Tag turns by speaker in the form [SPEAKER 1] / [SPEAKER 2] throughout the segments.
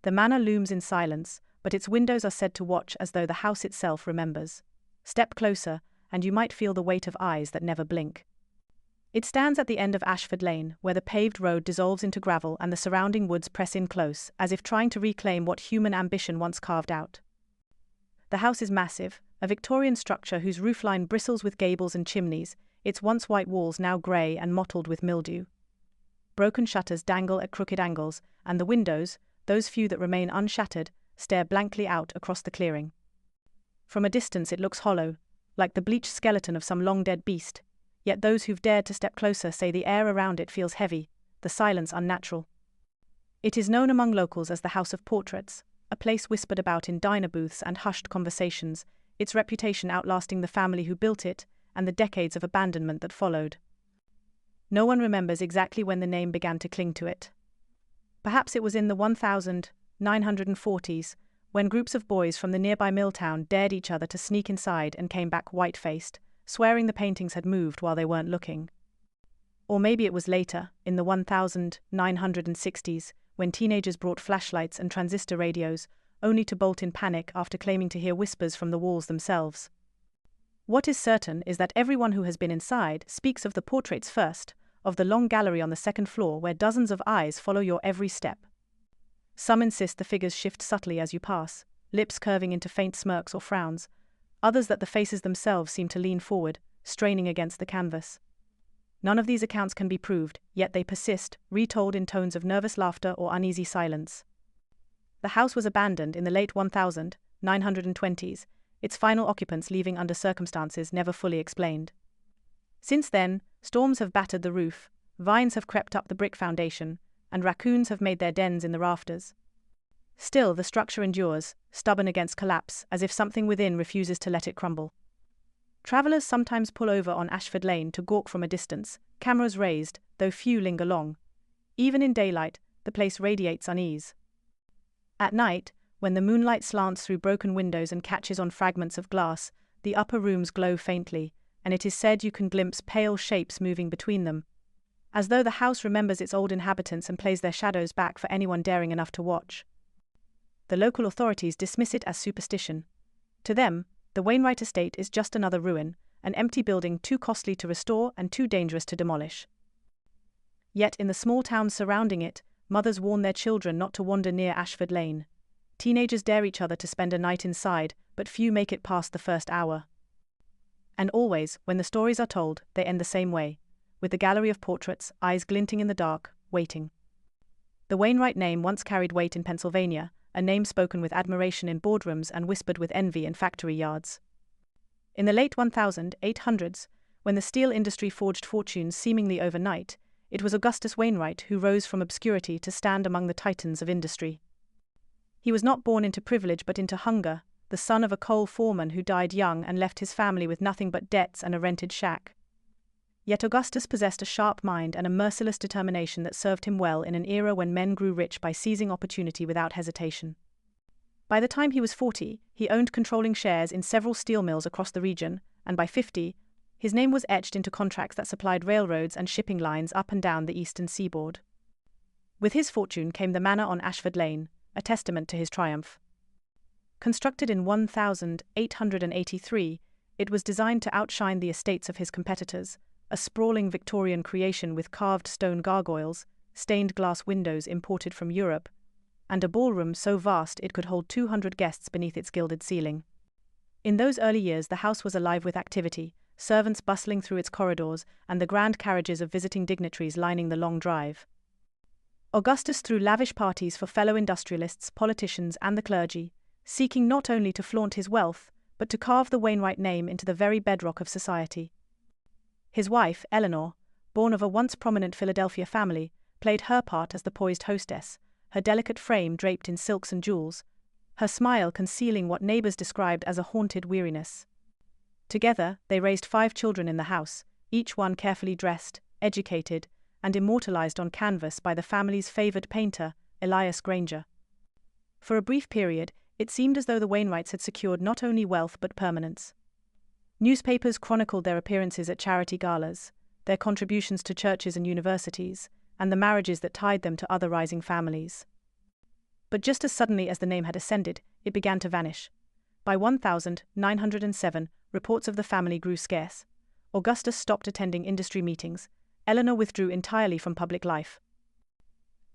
[SPEAKER 1] The manor looms in silence, but its windows are said to watch as though the house itself remembers. Step closer, and you might feel the weight of eyes that never blink. It stands at the end of Ashford Lane, where the paved road dissolves into gravel and the surrounding woods press in close, as if trying to reclaim what human ambition once carved out. The house is massive, a Victorian structure whose roofline bristles with gables and chimneys, its once white walls now grey and mottled with mildew. Broken shutters dangle at crooked angles, and the windows, those few that remain unshattered, stare blankly out across the clearing. From a distance it looks hollow, like the bleached skeleton of some long-dead beast, yet those who've dared to step closer say the air around it feels heavy, the silence unnatural. It is known among locals as the House of Portraits, a place whispered about in diner booths and hushed conversations, its reputation outlasting the family who built it and the decades of abandonment that followed. No one remembers exactly when the name began to cling to it. Perhaps it was in the 1940s, when groups of boys from the nearby mill town dared each other to sneak inside and came back white-faced, swearing the paintings had moved while they weren't looking. Or maybe it was later, in the 1960s, when teenagers brought flashlights and transistor radios, only to bolt in panic after claiming to hear whispers from the walls themselves. What is certain is that everyone who has been inside speaks of the portraits first, of the long gallery on the second floor where dozens of eyes follow your every step. Some insist the figures shift subtly as you pass, lips curving into faint smirks or frowns, others that the faces themselves seem to lean forward, straining against the canvas. None of these accounts can be proved, yet they persist, retold in tones of nervous laughter or uneasy silence. The house was abandoned in the late 1920s, its final occupants leaving under circumstances never fully explained. Since then, storms have battered the roof, vines have crept up the brick foundation, and raccoons have made their dens in the rafters. Still, the structure endures, stubborn against collapse, as if something within refuses to let it crumble. Travelers sometimes pull over on Ashford Lane to gawk from a distance, cameras raised, though few linger long. Even in daylight, the place radiates unease. At night, when the moonlight slants through broken windows and catches on fragments of glass, the upper rooms glow faintly, and it is said you can glimpse pale shapes moving between them, as though the house remembers its old inhabitants and plays their shadows back for anyone daring enough to watch. The local authorities dismiss it as superstition. To them, the Wainwright estate is just another ruin, an empty building too costly to restore and too dangerous to demolish. Yet in the small towns surrounding it, mothers warn their children not to wander near Ashford Lane. Teenagers dare each other to spend a night inside, but few make it past the first hour. And always, when the stories are told, they end the same way, with the gallery of portraits, eyes glinting in the dark, waiting. The Wainwright name once carried weight in Pennsylvania, a name spoken with admiration in boardrooms and whispered with envy in factory yards. In the late 1800s, when the steel industry forged fortunes seemingly overnight, it was Augustus Wainwright who rose from obscurity to stand among the titans of industry. He was not born into privilege but into hunger, the son of a coal foreman who died young and left his family with nothing but debts and a rented shack. Yet Augustus possessed a sharp mind and a merciless determination that served him well in an era when men grew rich by seizing opportunity without hesitation. By the time he was 40, he owned controlling shares in several steel mills across the region, and by 50, his name was etched into contracts that supplied railroads and shipping lines up and down the eastern seaboard. With his fortune came the manor on Ashford Lane, a testament to his triumph. Constructed in 1883, it was designed to outshine the estates of his competitors, a sprawling Victorian creation with carved stone gargoyles, stained glass windows imported from Europe, and a ballroom so vast it could hold 200 guests beneath its gilded ceiling. In those early years the house was alive with activity, servants bustling through its corridors and the grand carriages of visiting dignitaries lining the long drive. Augustus threw lavish parties for fellow industrialists, politicians, and the clergy, seeking not only to flaunt his wealth, but to carve the Wainwright name into the very bedrock of society. His wife, Eleanor, born of a once prominent Philadelphia family, played her part as the poised hostess, her delicate frame draped in silks and jewels, her smile concealing what neighbors described as a haunted weariness. Together, they raised 5 children in the house, each one carefully dressed, educated, and immortalized on canvas by the family's favored painter, Elias Granger. For a brief period, it seemed as though the Wainwrights had secured not only wealth but permanence. Newspapers chronicled their appearances at charity galas, their contributions to churches and universities, and the marriages that tied them to other rising families. But just as suddenly as the name had ascended, it began to vanish. By 1907, reports of the family grew scarce. Augustus stopped attending industry meetings. Eleanor withdrew entirely from public life.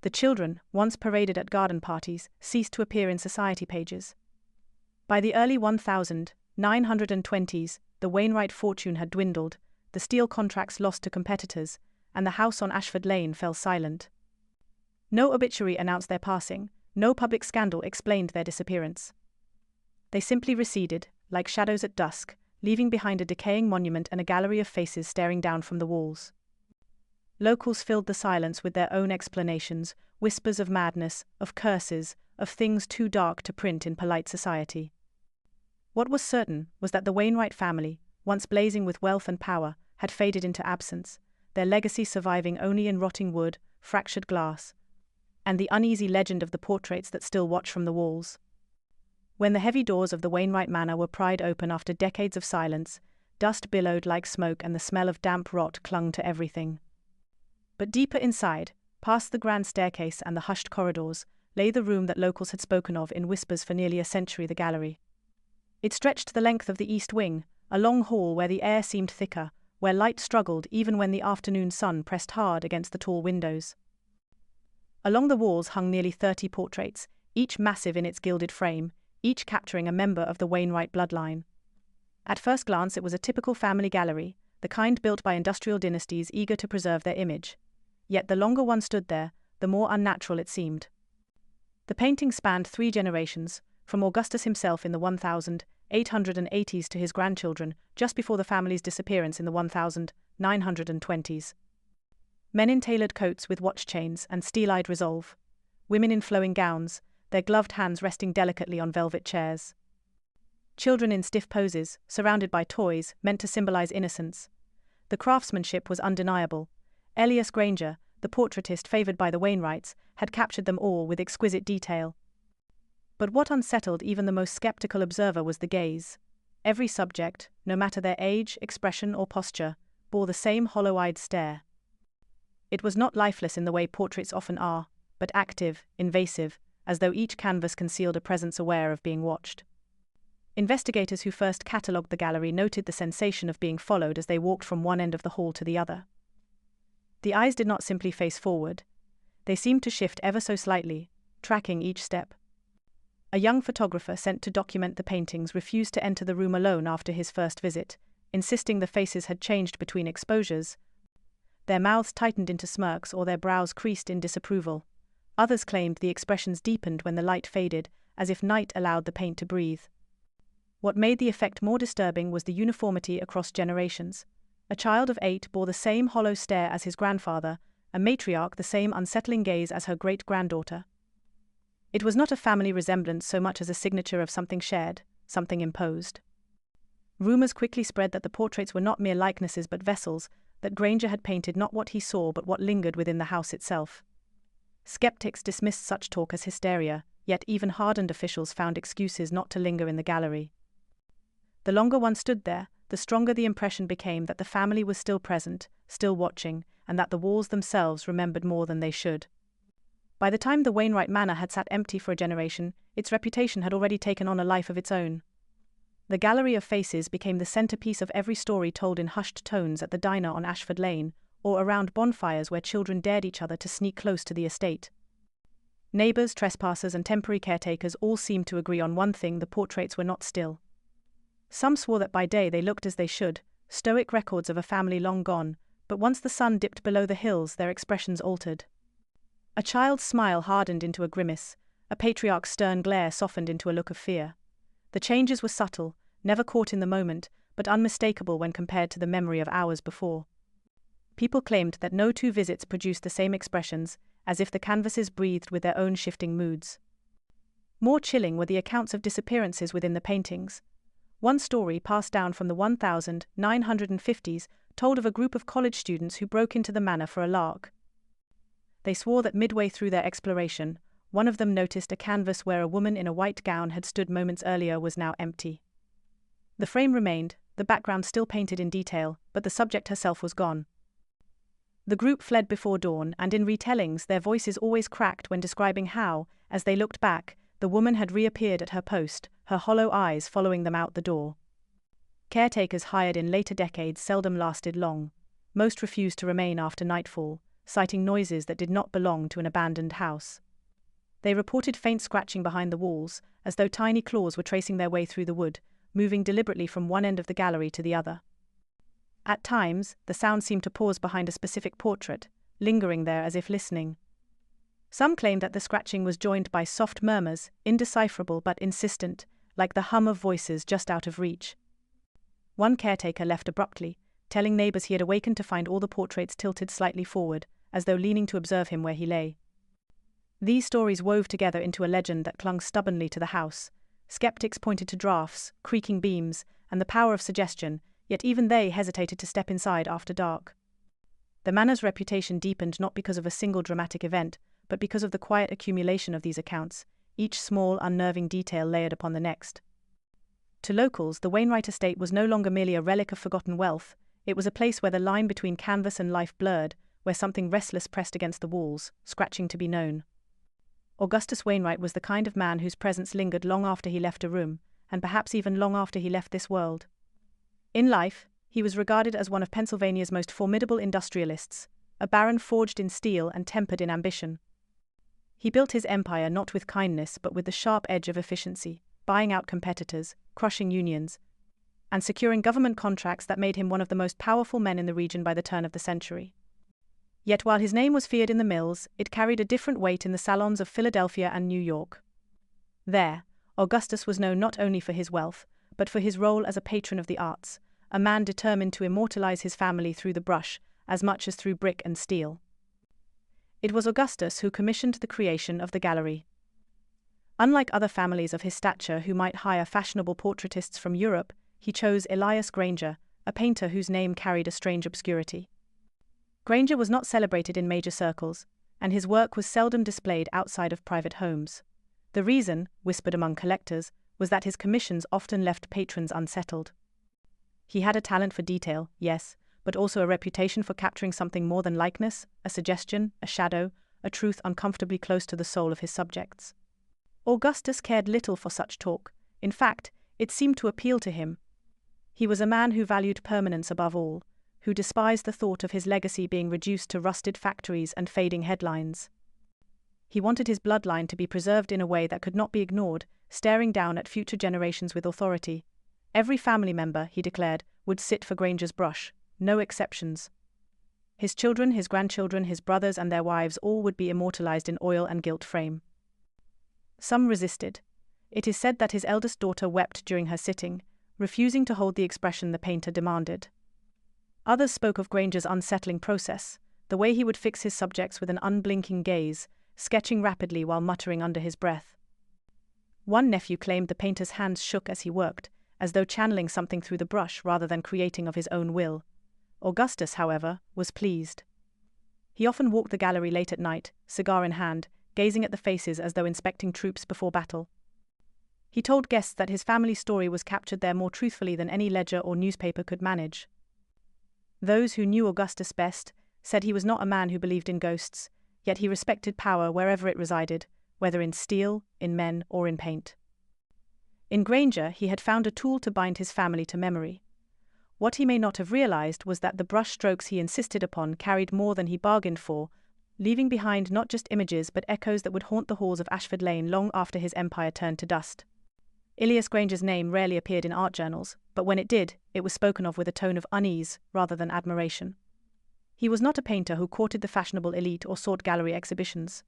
[SPEAKER 1] The children, once paraded at garden parties, ceased to appear in society pages. By the early 1920s, the Wainwright fortune had dwindled, the steel contracts lost to competitors, and the house on Ashford Lane fell silent. No obituary announced their passing, no public scandal explained their disappearance. They simply receded, like shadows at dusk, leaving behind a decaying monument and a gallery of faces staring down from the walls. Locals filled the silence with their own explanations, whispers of madness, of curses, of things too dark to print in polite society. What was certain was that the Wainwright family, once blazing with wealth and power, had faded into absence, their legacy surviving only in rotting wood, fractured glass, and the uneasy legend of the portraits that still watch from the walls. When the heavy doors of the Wainwright manor were pried open after decades of silence, dust billowed like smoke and the smell of damp rot clung to everything. But deeper inside, past the grand staircase and the hushed corridors, lay the room that locals had spoken of in whispers for nearly a century, the gallery. It stretched the length of the east wing, a long hall where the air seemed thicker, where light struggled even when the afternoon sun pressed hard against the tall windows. Along the walls hung nearly 30 portraits, each massive in its gilded frame, each capturing a member of the Wainwright bloodline. At first glance it was a typical family gallery, the kind built by industrial dynasties eager to preserve their image. Yet the longer one stood there, the more unnatural it seemed. The painting spanned 3 generations, from Augustus himself in the 1880s to his grandchildren, just before the family's disappearance in the 1920s. Men in tailored coats with watch chains and steel-eyed resolve. Women in flowing gowns, their gloved hands resting delicately on velvet chairs. Children in stiff poses, surrounded by toys, meant to symbolize innocence. The craftsmanship was undeniable. Elias Granger, the portraitist favored by the Wainwrights, had captured them all with exquisite detail. But what unsettled even the most skeptical observer was the gaze. Every subject, no matter their age, expression, or posture, bore the same hollow-eyed stare. It was not lifeless in the way portraits often are, but active, invasive, as though each canvas concealed a presence aware of being watched. Investigators who first catalogued the gallery noted the sensation of being followed as they walked from one end of the hall to the other. The eyes did not simply face forward. They seemed to shift ever so slightly, tracking each step. A young photographer sent to document the paintings refused to enter the room alone after his first visit, insisting the faces had changed between exposures. Their mouths tightened into smirks or their brows creased in disapproval. Others claimed the expressions deepened when the light faded, as if night allowed the paint to breathe. What made the effect more disturbing was the uniformity across generations. A child of 8 bore the same hollow stare as his grandfather, a matriarch the same unsettling gaze as her great-granddaughter. It was not a family resemblance so much as a signature of something shared, something imposed. Rumors quickly spread that the portraits were not mere likenesses but vessels, that Granger had painted not what he saw but what lingered within the house itself. Skeptics dismissed such talk as hysteria, yet even hardened officials found excuses not to linger in the gallery. The longer one stood there, the stronger the impression became that the family was still present, still watching, and that the walls themselves remembered more than they should. By the time the Wainwright manor had sat empty for a generation, its reputation had already taken on a life of its own. The gallery of faces became the centerpiece of every story told in hushed tones at the diner on Ashford Lane, or around bonfires where children dared each other to sneak close to the estate. Neighbors, trespassers, and temporary caretakers all seemed to agree on one thing: the portraits were not still. Some swore that by day they looked as they should, stoic records of a family long gone, but once the sun dipped below the hills their expressions altered. A child's smile hardened into a grimace, a patriarch's stern glare softened into a look of fear. The changes were subtle, never caught in the moment, but unmistakable when compared to the memory of hours before. People claimed that no 2 visits produced the same expressions, as if the canvases breathed with their own shifting moods. More chilling were the accounts of disappearances within the paintings. One story, passed down from the 1950s, told of a group of college students who broke into the manor for a lark. They swore that midway through their exploration, one of them noticed a canvas where a woman in a white gown had stood moments earlier was now empty. The frame remained, the background still painted in detail, but the subject herself was gone. The group fled before dawn, and in retellings their voices always cracked when describing how, as they looked back, the woman had reappeared at her post, her hollow eyes following them out the door. Caretakers hired in later decades seldom lasted long. Most refused to remain after nightfall, citing noises that did not belong to an abandoned house. They reported faint scratching behind the walls, as though tiny claws were tracing their way through the wood, moving deliberately from one end of the gallery to the other. At times, the sound seemed to pause behind a specific portrait, lingering there as if listening. Some claimed that the scratching was joined by soft murmurs, indecipherable but insistent, like the hum of voices just out of reach. One caretaker left abruptly, telling neighbors he had awakened to find all the portraits tilted slightly forward, as though leaning to observe him where he lay. These stories wove together into a legend that clung stubbornly to the house. Skeptics pointed to drafts, creaking beams, and the power of suggestion, yet even they hesitated to step inside after dark. The manor's reputation deepened not because of a single dramatic event, but because of the quiet accumulation of these accounts, each small, unnerving detail layered upon the next. To locals, the Wainwright estate was no longer merely a relic of forgotten wealth. It was a place where the line between canvas and life blurred, where something restless pressed against the walls, scratching to be known. Augustus Wainwright was the kind of man whose presence lingered long after he left a room, and perhaps even long after he left this world. In life, he was regarded as one of Pennsylvania's most formidable industrialists, a baron forged in steel and tempered in ambition. He built his empire not with kindness but with the sharp edge of efficiency, buying out competitors, crushing unions, and securing government contracts that made him one of the most powerful men in the region by the turn of the century. Yet while his name was feared in the mills, it carried a different weight in the salons of Philadelphia and New York. There, Augustus was known not only for his wealth, but for his role as a patron of the arts, a man determined to immortalize his family through the brush, as much as through brick and steel. It was Augustus who commissioned the creation of the gallery. Unlike other families of his stature who might hire fashionable portraitists from Europe, he chose Elias Granger, a painter whose name carried a strange obscurity. Granger was not celebrated in major circles, and his work was seldom displayed outside of private homes. The reason, whispered among collectors, was that his commissions often left patrons unsettled. He had a talent for detail, yes, but also a reputation for capturing something more than likeness, a suggestion, a shadow, a truth uncomfortably close to the soul of his subjects. Augustus cared little for such talk. In fact, it seemed to appeal to him. He was a man who valued permanence above all, who despised the thought of his legacy being reduced to rusted factories and fading headlines. He wanted his bloodline to be preserved in a way that could not be ignored, staring down at future generations with authority. Every family member, he declared, would sit for Granger's brush, no exceptions. His children, his grandchildren, his brothers and their wives all would be immortalized in oil and gilt frame. Some resisted. It is said that his eldest daughter wept during her sitting, refusing to hold the expression the painter demanded. Others spoke of Granger's unsettling process, the way he would fix his subjects with an unblinking gaze, sketching rapidly while muttering under his breath. One nephew claimed the painter's hands shook as he worked, as though channeling something through the brush rather than creating of his own will. Augustus, however, was pleased. He often walked the gallery late at night, cigar in hand, gazing at the faces as though inspecting troops before battle. He told guests that his family story was captured there more truthfully than any ledger or newspaper could manage. Those who knew Augustus best said he was not a man who believed in ghosts, yet he respected power wherever it resided, whether in steel, in men, or in paint. In Granger, he had found a tool to bind his family to memory. What he may not have realized was that the brush strokes he insisted upon carried more than he bargained for, leaving behind not just images but echoes that would haunt the halls of Ashford Lane long after his empire turned to dust. Elias Granger's name rarely appeared in art journals, but when it did, it was spoken of with a tone of unease rather than admiration. He was not a painter who courted the fashionable elite or sought gallery exhibitions.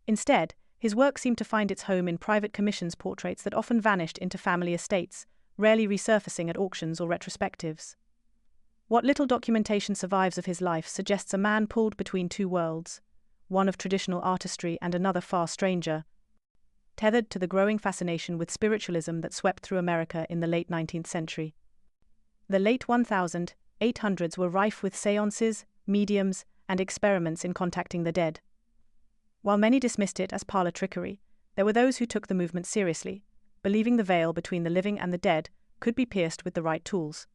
[SPEAKER 1] Instead, his work seemed to find its home in private commissions portraits that often vanished into family estates, rarely resurfacing at auctions or retrospectives. What little documentation survives of his life suggests a man pulled between two worlds, one of traditional artistry and another far stranger, tethered to the growing fascination with spiritualism that swept through America in the late 19th century. The late 1800s were rife with seances, mediums, and experiments in contacting the dead. While many dismissed it as parlor trickery, there were those who took the movement seriously, believing the veil between the living and the dead could be pierced with the right tools.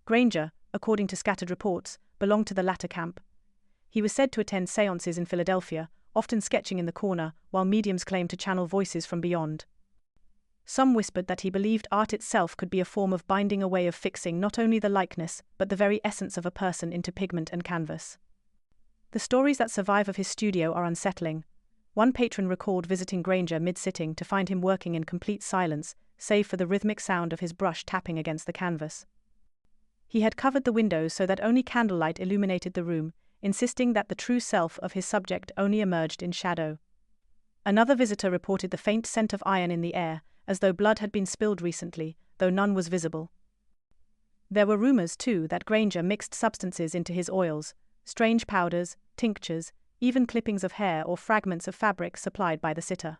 [SPEAKER 1] Granger, according to scattered reports, belonged to the latter camp. He was said to attend séances in Philadelphia, often sketching in the corner, while mediums claimed to channel voices from beyond. Some whispered that he believed art itself could be a form of binding, a way of fixing not only the likeness, but the very essence of a person into pigment and canvas. The stories that survive of his studio are unsettling. One patron recalled visiting Granger mid-sitting to find him working in complete silence, save for the rhythmic sound of his brush tapping against the canvas. He had covered the windows so that only candlelight illuminated the room, insisting that the true self of his subject only emerged in shadow. Another visitor reported the faint scent of iron in the air, as though blood had been spilled recently, though none was visible. There were rumors, too, that Granger mixed substances into his oils, strange powders, tinctures, even clippings of hair or fragments of fabric supplied by the sitter.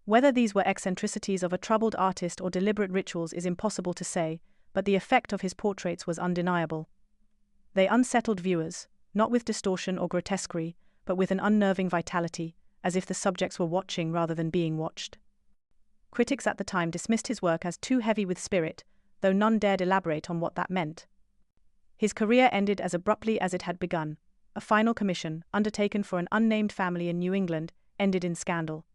[SPEAKER 1] Whether these were eccentricities of a troubled artist or deliberate rituals is impossible to say, but the effect of his portraits was undeniable. They unsettled viewers, not with distortion or grotesquerie, but with an unnerving vitality, as if the subjects were watching rather than being watched. Critics at the time dismissed his work as too heavy with spirit, though none dared elaborate on what that meant. His career ended as abruptly as it had begun. A final commission, undertaken for an unnamed family in New England, ended in scandal.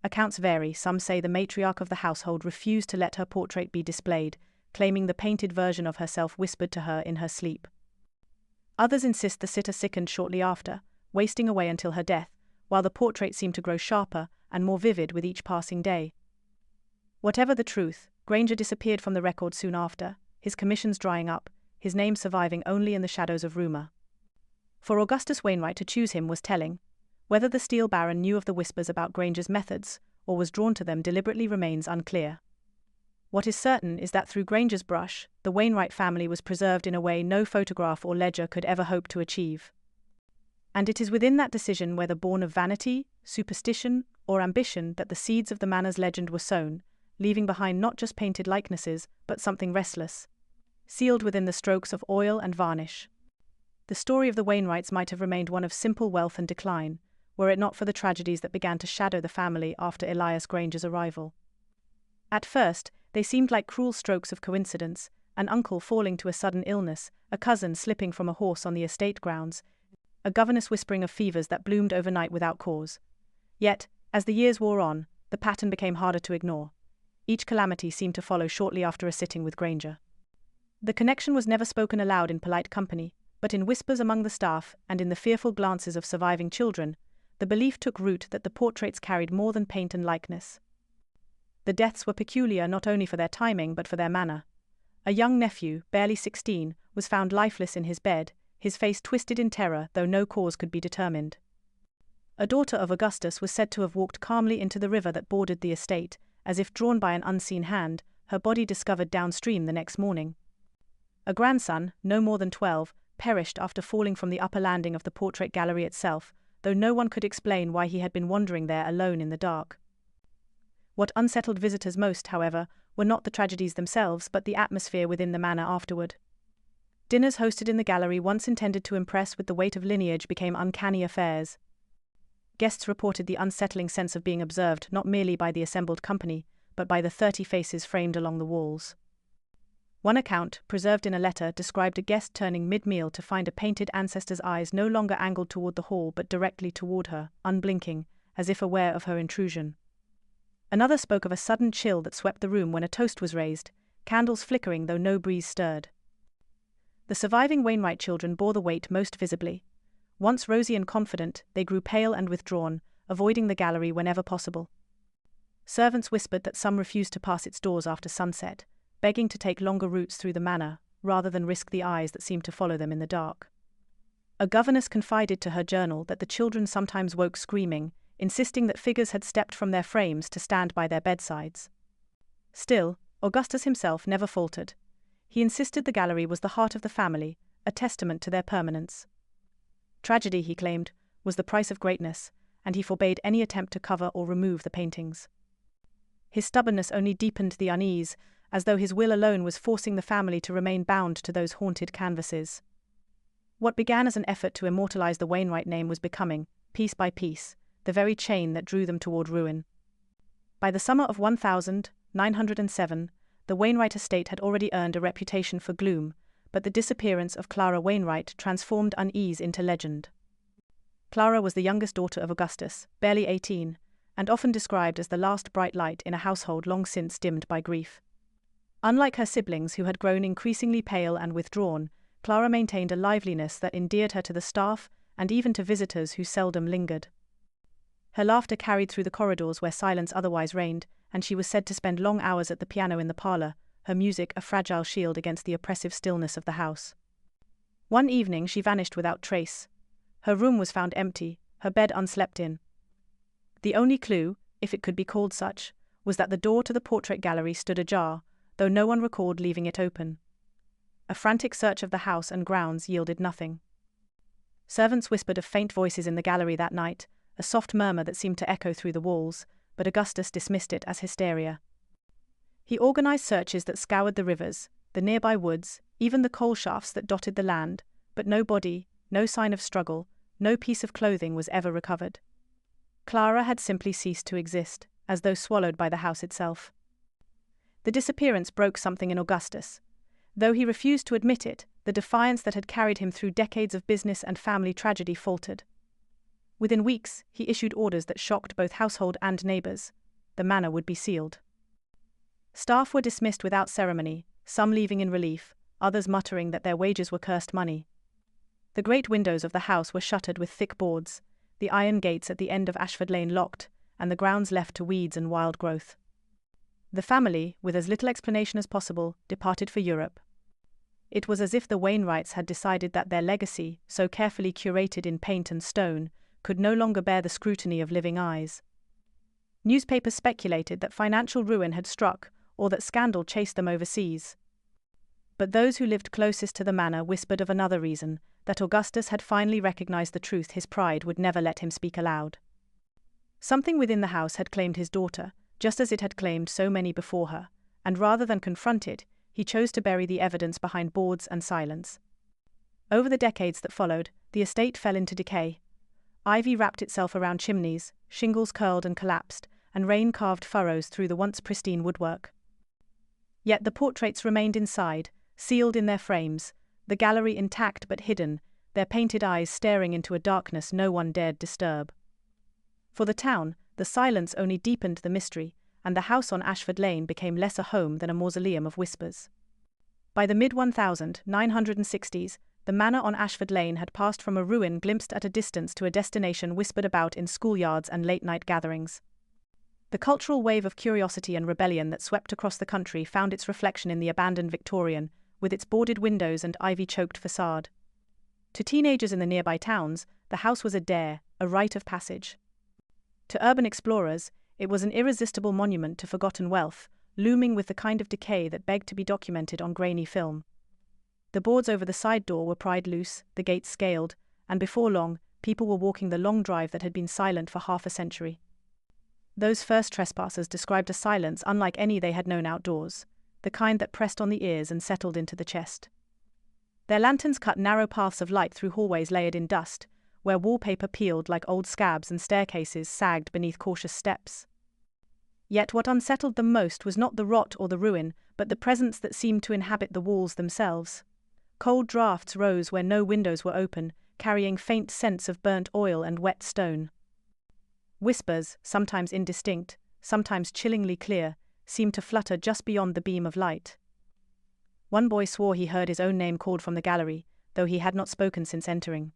[SPEAKER 1] Accounts vary. Some say the matriarch of the household refused to let her portrait be displayed, claiming the painted version of herself whispered to her in her sleep. Others insist the sitter sickened shortly after, wasting away until her death, while the portrait seemed to grow sharper and more vivid with each passing day. Whatever the truth, Granger disappeared from the record soon after, his commissions drying up, his name surviving only in the shadows of rumor. For Augustus Wainwright to choose him was telling. Whether the Steel Baron knew of the whispers about Granger's methods, or was drawn to them deliberately, remains unclear. What is certain is that through Granger's brush, the Wainwright family was preserved in a way no photograph or ledger could ever hope to achieve. And it is within that decision, whether born of vanity, superstition, or ambition, that the seeds of the manor's legend were sown, leaving behind not just painted likenesses, but something restless, sealed within the strokes of oil and varnish. The story of the Wainwrights might have remained one of simple wealth and decline, were it not for the tragedies that began to shadow the family after Elias Granger's arrival. At first, they seemed like cruel strokes of coincidence, an uncle falling to a sudden illness, a cousin slipping from a horse on the estate grounds, a governess whispering of fevers that bloomed overnight without cause. Yet, as the years wore on, the pattern became harder to ignore. Each calamity seemed to follow shortly after a sitting with Granger. The connection was never spoken aloud in polite company, but in whispers among the staff and in the fearful glances of surviving children, the belief took root that the portraits carried more than paint and likeness. The deaths were peculiar not only for their timing but for their manner. A young nephew, barely 16, was found lifeless in his bed, his face twisted in terror, though no cause could be determined. A daughter of Augustus was said to have walked calmly into the river that bordered the estate, as if drawn by an unseen hand, her body discovered downstream the next morning. A grandson, no more than 12, perished after falling from the upper landing of the portrait gallery itself, though no one could explain why he had been wandering there alone in the dark. What unsettled visitors most, however, were not the tragedies themselves but the atmosphere within the manor afterward. Dinners hosted in the gallery, once intended to impress with the weight of lineage, became uncanny affairs. Guests reported the unsettling sense of being observed not merely by the assembled company, but by the 30 faces framed along the walls. One account, preserved in a letter, described a guest turning mid-meal to find a painted ancestor's eyes no longer angled toward the hall but directly toward her, unblinking, as if aware of her intrusion. Another spoke of a sudden chill that swept the room when a toast was raised, candles flickering though no breeze stirred. The surviving Wainwright children bore the weight most visibly. Once rosy and confident, they grew pale and withdrawn, avoiding the gallery whenever possible. Servants whispered that some refused to pass its doors after sunset, begging to take longer routes through the manor, rather than risk the eyes that seemed to follow them in the dark. A governess confided to her journal that the children sometimes woke screaming, insisting that figures had stepped from their frames to stand by their bedsides. Still, Augustus himself never faltered. He insisted the gallery was the heart of the family, a testament to their permanence. Tragedy, he claimed, was the price of greatness, and he forbade any attempt to cover or remove the paintings. His stubbornness only deepened the unease, as though his will alone was forcing the family to remain bound to those haunted canvases. What began as an effort to immortalize the Wainwright name was becoming, piece by piece, the very chain that drew them toward ruin. By the summer of 1907, the Wainwright estate had already earned a reputation for gloom, but the disappearance of Clara Wainwright transformed unease into legend. Clara was the youngest daughter of Augustus, barely 18, and often described as the last bright light in a household long since dimmed by grief. Unlike her siblings who had grown increasingly pale and withdrawn, Clara maintained a liveliness that endeared her to the staff and even to visitors who seldom lingered. Her laughter carried through the corridors where silence otherwise reigned, and she was said to spend long hours at the piano in the parlor, her music a fragile shield against the oppressive stillness of the house. One evening she vanished without trace. Her room was found empty, her bed unslept in. The only clue, if it could be called such, was that the door to the portrait gallery stood ajar, though no one recalled leaving it open. A frantic search of the house and grounds yielded nothing. Servants whispered of faint voices in the gallery that night, a soft murmur that seemed to echo through the walls, but Augustus dismissed it as hysteria. He organized searches that scoured the rivers, the nearby woods, even the coal shafts that dotted the land, but no body, no sign of struggle, no piece of clothing was ever recovered. Clara had simply ceased to exist, as though swallowed by the house itself. The disappearance broke something in Augustus. Though he refused to admit it, the defiance that had carried him through decades of business and family tragedy faltered. Within weeks, he issued orders that shocked both household and neighbors. The manor would be sealed. Staff were dismissed without ceremony, some leaving in relief, others muttering that their wages were cursed money. The great windows of the house were shuttered with thick boards, the iron gates at the end of Ashford Lane locked, and the grounds left to weeds and wild growth. The family, with as little explanation as possible, departed for Europe. It was as if the Wainwrights had decided that their legacy, so carefully curated in paint and stone, could no longer bear the scrutiny of living eyes. Newspapers speculated that financial ruin had struck, or that scandal chased them overseas. But those who lived closest to the manor whispered of another reason, that Augustus had finally recognized the truth his pride would never let him speak aloud. Something within the house had claimed his daughter, just as it had claimed so many before her, and rather than confront it, he chose to bury the evidence behind boards and silence. Over the decades that followed, the estate fell into decay. Ivy wrapped itself around chimneys, shingles curled and collapsed, and rain carved furrows through the once pristine woodwork. Yet the portraits remained inside, sealed in their frames, the gallery intact but hidden, their painted eyes staring into a darkness no one dared disturb. For the town, the silence only deepened the mystery, and the house on Ashford Lane became less a home than a mausoleum of whispers. By the mid-1960s, the manor on Ashford Lane had passed from a ruin glimpsed at a distance to a destination whispered about in schoolyards and late-night gatherings. The cultural wave of curiosity and rebellion that swept across the country found its reflection in the abandoned Victorian, with its boarded windows and ivy-choked facade. To teenagers in the nearby towns, the house was a dare, a rite of passage. To urban explorers, it was an irresistible monument to forgotten wealth, looming with the kind of decay that begged to be documented on grainy film. The boards over the side door were pried loose, the gates scaled, and before long, people were walking the long drive that had been silent for half a century. Those first trespassers described a silence unlike any they had known outdoors, the kind that pressed on the ears and settled into the chest. Their lanterns cut narrow paths of light through hallways layered in dust, where wallpaper peeled like old scabs and staircases sagged beneath cautious steps. Yet what unsettled them most was not the rot or the ruin, but the presence that seemed to inhabit the walls themselves. Cold draughts rose where no windows were open, carrying faint scents of burnt oil and wet stone. Whispers, sometimes indistinct, sometimes chillingly clear, seemed to flutter just beyond the beam of light. One boy swore he heard his own name called from the gallery, though he had not spoken since entering.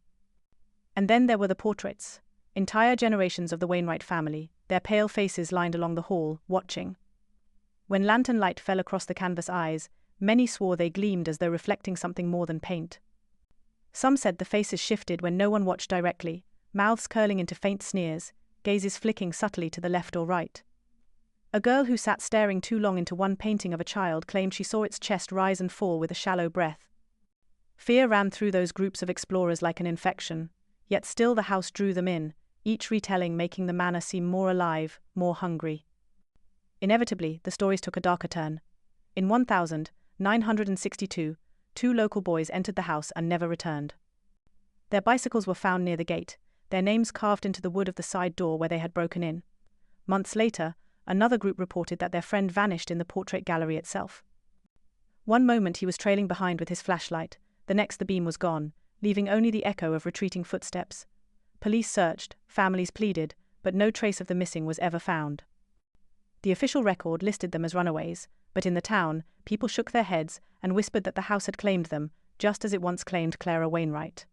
[SPEAKER 1] And then there were the portraits, entire generations of the Wainwright family, their pale faces lined along the hall, watching. When lantern light fell across the canvas eyes, many swore they gleamed as though reflecting something more than paint. Some said the faces shifted when no one watched directly, mouths curling into faint sneers, gazes flicking subtly to the left or right. A girl who sat staring too long into one painting of a child claimed she saw its chest rise and fall with a shallow breath. Fear ran through those groups of explorers like an infection, yet still the house drew them in, each retelling making the manor seem more alive, more hungry. Inevitably, the stories took a darker turn. In 1962, 2 local boys entered the house and never returned. Their bicycles were found near the gate, their names carved into the wood of the side door where they had broken in. Months later, another group reported that their friend vanished in the portrait gallery itself. One moment he was trailing behind with his flashlight, the next the beam was gone, leaving only the echo of retreating footsteps. Police searched, families pleaded, but no trace of the missing was ever found. The official record listed them as runaways, but in the town, people shook their heads and whispered that the house had claimed them, just as it once claimed Clara Wainwright.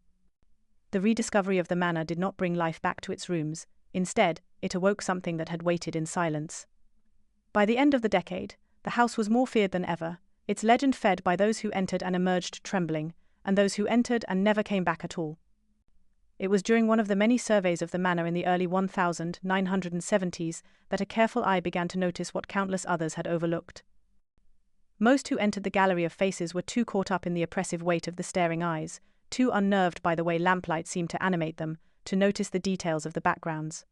[SPEAKER 1] The rediscovery of the manor did not bring life back to its rooms. Instead, it awoke something that had waited in silence. By the end of the decade, the house was more feared than ever, its legend fed by those who entered and emerged trembling, and those who entered and never came back at all. It was during one of the many surveys of the manor in the early 1970s that a careful eye began to notice what countless others had overlooked. Most who entered the gallery of faces were too caught up in the oppressive weight of the staring eyes, too unnerved by the way lamplight seemed to animate them, to notice the details of the backgrounds.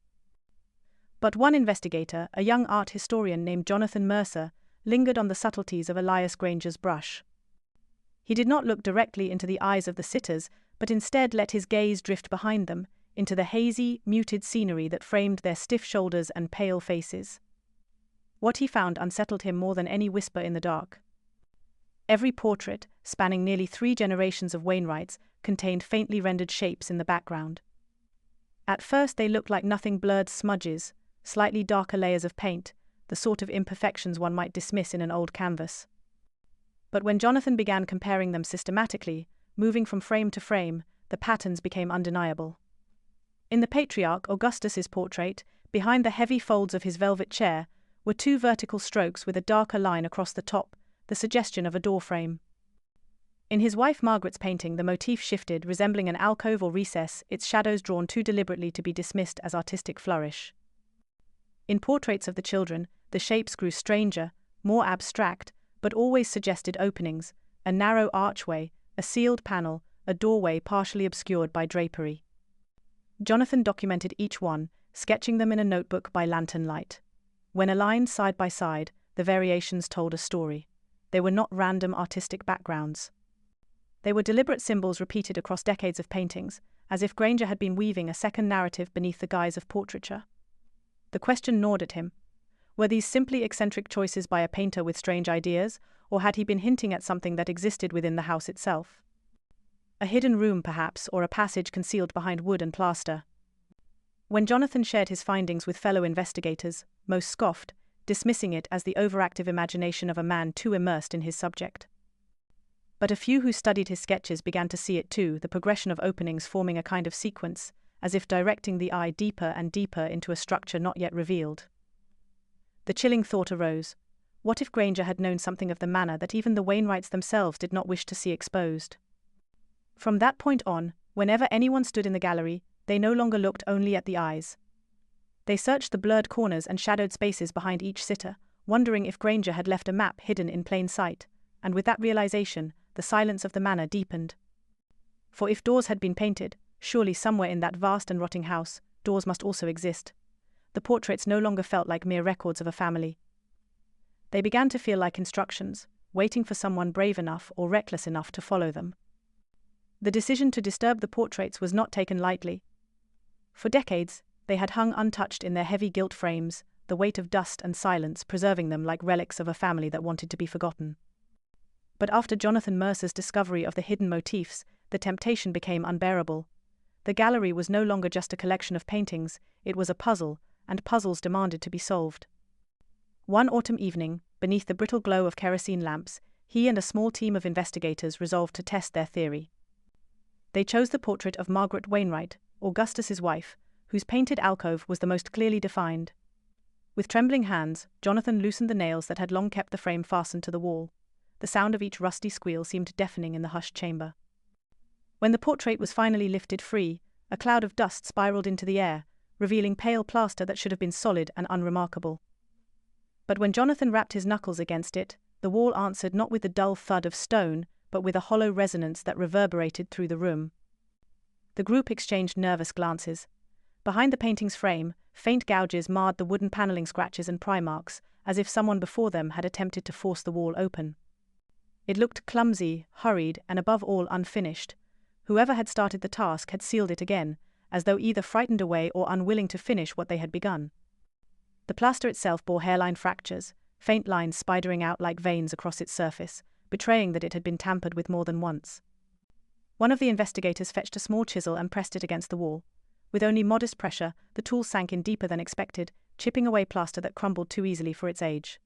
[SPEAKER 1] But one investigator, a young art historian named Jonathan Mercer, lingered on the subtleties of Elias Granger's brush. He did not look directly into the eyes of the sitters, but instead let his gaze drift behind them, into the hazy, muted scenery that framed their stiff shoulders and pale faces. What he found unsettled him more than any whisper in the dark. Every portrait, spanning nearly 3 generations of Wainwrights, contained faintly rendered shapes in the background. At first they looked like nothing blurred smudges, slightly darker layers of paint, the sort of imperfections one might dismiss in an old canvas. But when Jonathan began comparing them systematically, moving from frame to frame, the patterns became undeniable. In the patriarch Augustus's portrait, behind the heavy folds of his velvet chair, were 2 vertical strokes with a darker line across the top, the suggestion of a door frame. In his wife Margaret's painting, the motif shifted, resembling an alcove or recess, its shadows drawn too deliberately to be dismissed as artistic flourish. In portraits of the children, the shapes grew stranger, more abstract, but always suggested openings, a narrow archway, a sealed panel, a doorway partially obscured by drapery. Jonathan documented each one, sketching them in a notebook by lantern light. When aligned side by side, the variations told a story. They were not random artistic backgrounds. They were deliberate symbols repeated across decades of paintings, as if Granger had been weaving a second narrative beneath the guise of portraiture. The question gnawed at him. Were these simply eccentric choices by a painter with strange ideas, or had he been hinting at something that existed within the house itself? A hidden room, perhaps, or a passage concealed behind wood and plaster. When Jonathan shared his findings with fellow investigators, most scoffed, dismissing it as the overactive imagination of a man too immersed in his subject. But a few who studied his sketches began to see it too, the progression of openings forming a kind of sequence, as if directing the eye deeper and deeper into a structure not yet revealed. The chilling thought arose: what if Granger had known something of the manor that even the Wainwrights themselves did not wish to see exposed? From that point on, whenever anyone stood in the gallery, they no longer looked only at the eyes. They searched the blurred corners and shadowed spaces behind each sitter, wondering if Granger had left a map hidden in plain sight, and with that realization, the silence of the manor deepened. For if doors had been painted, surely somewhere in that vast and rotting house, doors must also exist. The portraits no longer felt like mere records of a family. They began to feel like instructions, waiting for someone brave enough or reckless enough to follow them. The decision to disturb the portraits was not taken lightly. For decades, they had hung untouched in their heavy gilt frames, the weight of dust and silence preserving them like relics of a family that wanted to be forgotten. But after Jonathan Mercer's discovery of the hidden motifs, the temptation became unbearable. The gallery was no longer just a collection of paintings, it was a puzzle, and puzzles demanded to be solved. One autumn evening, beneath the brittle glow of kerosene lamps, he and a small team of investigators resolved to test their theory. They chose the portrait of Margaret Wainwright, Augustus's wife, whose painted alcove was the most clearly defined. With trembling hands, Jonathan loosened the nails that had long kept the frame fastened to the wall. The sound of each rusty squeal seemed deafening in the hushed chamber. When the portrait was finally lifted free, a cloud of dust spiraled into the air, revealing pale plaster that should have been solid and unremarkable. But when Jonathan rapped his knuckles against it, the wall answered not with the dull thud of stone, but with a hollow resonance that reverberated through the room. The group exchanged nervous glances. Behind the painting's frame, faint gouges marred the wooden paneling scratches and pry marks, as if someone before them had attempted to force the wall open. It looked clumsy, hurried, and above all unfinished. Whoever had started the task had sealed it again, as though either frightened away or unwilling to finish what they had begun. The plaster itself bore hairline fractures, faint lines spidering out like veins across its surface, betraying that it had been tampered with more than once. One of the investigators fetched a small chisel and pressed it against the wall. With only modest pressure, the tool sank in deeper than expected, chipping away plaster that crumbled too easily for its age.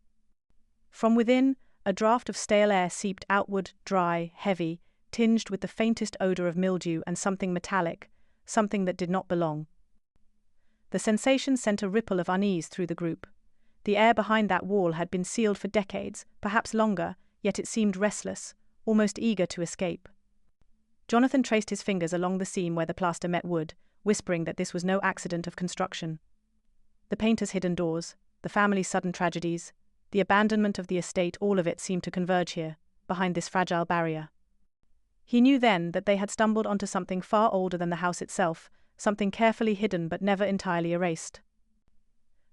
[SPEAKER 1] From within, a draught of stale air seeped outward, dry, heavy, tinged with the faintest odor of mildew and something metallic, something that did not belong. The sensation sent a ripple of unease through the group. The air behind that wall had been sealed for decades, perhaps longer, yet it seemed restless, almost eager to escape. Jonathan traced his fingers along the seam where the plaster met wood, whispering that this was no accident of construction. The painter's hidden doors, the family's sudden tragedies, the abandonment of the estate, all of it seemed to converge here, behind this fragile barrier. He knew then that they had stumbled onto something far older than the house itself, something carefully hidden but never entirely erased.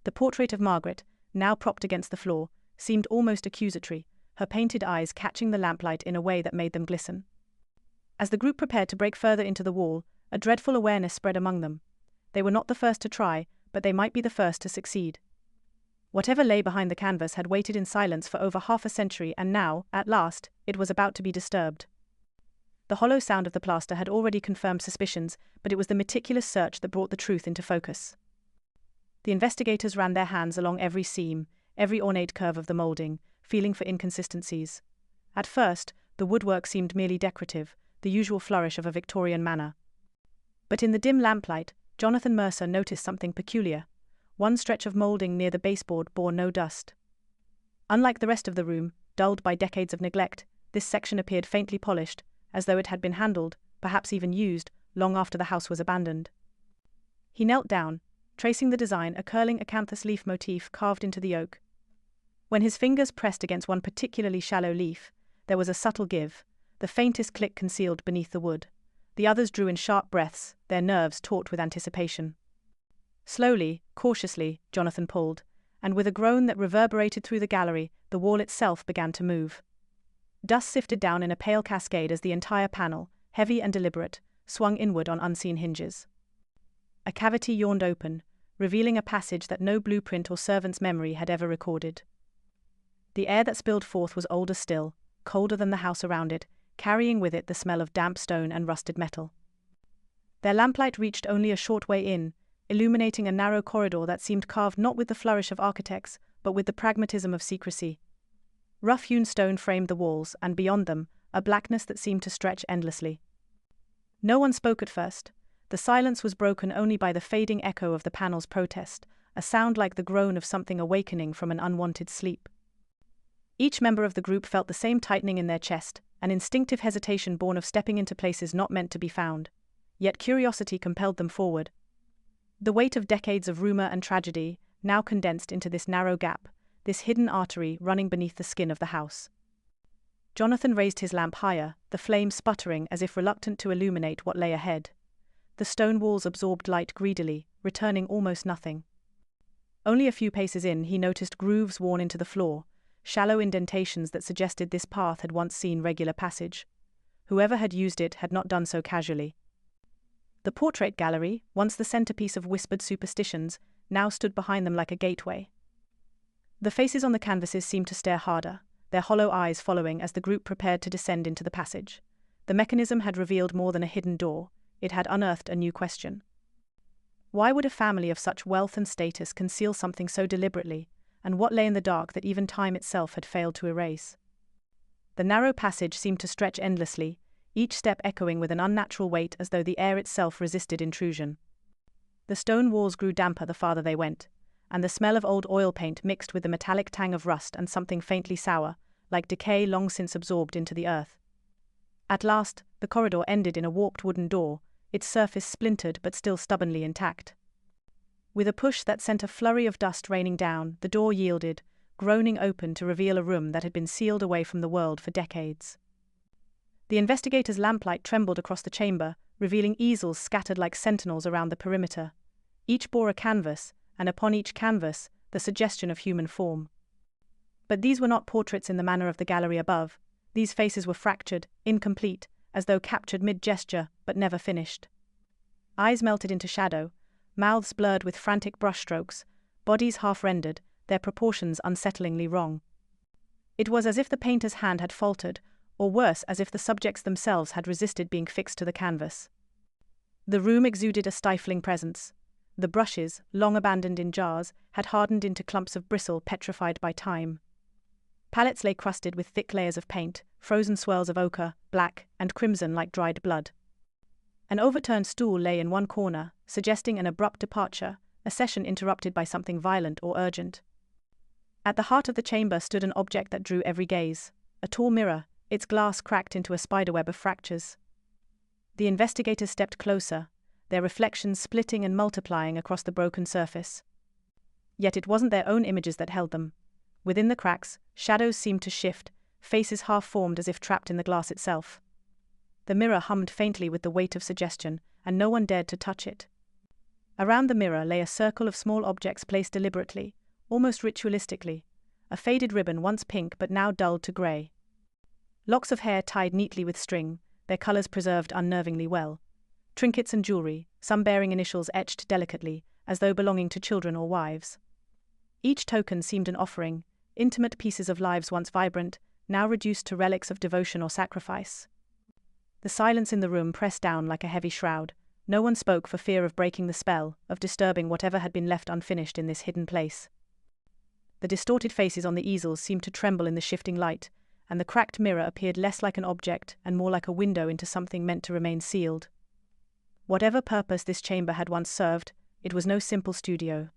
[SPEAKER 1] The portrait of Margaret, now propped against the floor, seemed almost accusatory, her painted eyes catching the lamplight in a way that made them glisten. As the group prepared to break further into the wall, a dreadful awareness spread among them. They were not the first to try, but they might be the first to succeed. Whatever lay behind the canvas had waited in silence for over half a century, and now, at last, it was about to be disturbed. The hollow sound of the plaster had already confirmed suspicions, but it was the meticulous search that brought the truth into focus. The investigators ran their hands along every seam, every ornate curve of the molding, feeling for inconsistencies. At first, the woodwork seemed merely decorative, the usual flourish of a Victorian manor. But in the dim lamplight, Jonathan Mercer noticed something peculiar. One stretch of molding near the baseboard bore no dust. Unlike the rest of the room, dulled by decades of neglect, this section appeared faintly polished, as though it had been handled, perhaps even used, long after the house was abandoned. He knelt down, tracing the design, a curling acanthus leaf motif carved into the oak. When his fingers pressed against one particularly shallow leaf, there was a subtle give, the faintest click concealed beneath the wood. The others drew in sharp breaths, their nerves taut with anticipation. Slowly, cautiously, Jonathan pulled, and with a groan that reverberated through the gallery, the wall itself began to move. Dust sifted down in a pale cascade as the entire panel, heavy and deliberate, swung inward on unseen hinges. A cavity yawned open, revealing a passage that no blueprint or servant's memory had ever recorded. The air that spilled forth was older still, colder than the house around it, carrying with it the smell of damp stone and rusted metal. Their lamplight reached only a short way in, illuminating a narrow corridor that seemed carved not with the flourish of architects, but with the pragmatism of secrecy. Rough-hewn stone framed the walls, and beyond them, a blackness that seemed to stretch endlessly. No one spoke at first. The silence was broken only by the fading echo of the panel's protest, a sound like the groan of something awakening from an unwanted sleep. Each member of the group felt the same tightening in their chest, an instinctive hesitation born of stepping into places not meant to be found. Yet curiosity compelled them forward. The weight of decades of rumor and tragedy, now condensed into this narrow gap, this hidden artery running beneath the skin of the house. Jonathan raised his lamp higher, the flame sputtering as if reluctant to illuminate what lay ahead. The stone walls absorbed light greedily, returning almost nothing. Only a few paces in, he noticed grooves worn into the floor, shallow indentations that suggested this path had once seen regular passage. Whoever had used it had not done so casually. The portrait gallery, once the centerpiece of whispered superstitions, now stood behind them like a gateway. The faces on the canvases seemed to stare harder, their hollow eyes following as the group prepared to descend into the passage. The mechanism had revealed more than a hidden door, it had unearthed a new question. Why would a family of such wealth and status conceal something so deliberately, and what lay in the dark that even time itself had failed to erase? The narrow passage seemed to stretch endlessly, each step echoing with an unnatural weight as though the air itself resisted intrusion. The stone walls grew damper the farther they went, and the smell of old oil paint mixed with the metallic tang of rust and something faintly sour, like decay long since absorbed into the earth. At last, the corridor ended in a warped wooden door, its surface splintered but still stubbornly intact. With a push that sent a flurry of dust raining down, the door yielded, groaning open to reveal a room that had been sealed away from the world for decades. The investigator's lamplight trembled across the chamber, revealing easels scattered like sentinels around the perimeter. Each bore a canvas, and upon each canvas, the suggestion of human form. But these were not portraits in the manner of the gallery above. These faces were fractured, incomplete, as though captured mid-gesture, but never finished. Eyes melted into shadow, mouths blurred with frantic brushstrokes, bodies half-rendered, their proportions unsettlingly wrong. It was as if the painter's hand had faltered, or worse, as if the subjects themselves had resisted being fixed to the canvas. The room exuded a stifling presence. The brushes, long abandoned in jars, had hardened into clumps of bristle petrified by time. Palettes lay crusted with thick layers of paint, frozen swirls of ochre, black, and crimson like dried blood. An overturned stool lay in one corner, suggesting an abrupt departure, a session interrupted by something violent or urgent. At the heart of the chamber stood an object that drew every gaze, a tall mirror, its glass cracked into a spiderweb of fractures. The investigators stepped closer, their reflections splitting and multiplying across the broken surface. Yet it wasn't their own images that held them. Within the cracks, shadows seemed to shift, faces half-formed as if trapped in the glass itself. The mirror hummed faintly with the weight of suggestion, and no one dared to touch it. Around the mirror lay a circle of small objects placed deliberately, almost ritualistically, a faded ribbon once pink but now dulled to grey. Locks of hair tied neatly with string, their colours preserved unnervingly well. Trinkets and jewellery, some bearing initials etched delicately, as though belonging to children or wives. Each token seemed an offering, intimate pieces of lives once vibrant, now reduced to relics of devotion or sacrifice. The silence in the room pressed down like a heavy shroud. No one spoke for fear of breaking the spell, of disturbing whatever had been left unfinished in this hidden place. The distorted faces on the easels seemed to tremble in the shifting light, and the cracked mirror appeared less like an object and more like a window into something meant to remain sealed. Whatever purpose this chamber had once served, it was no simple studio.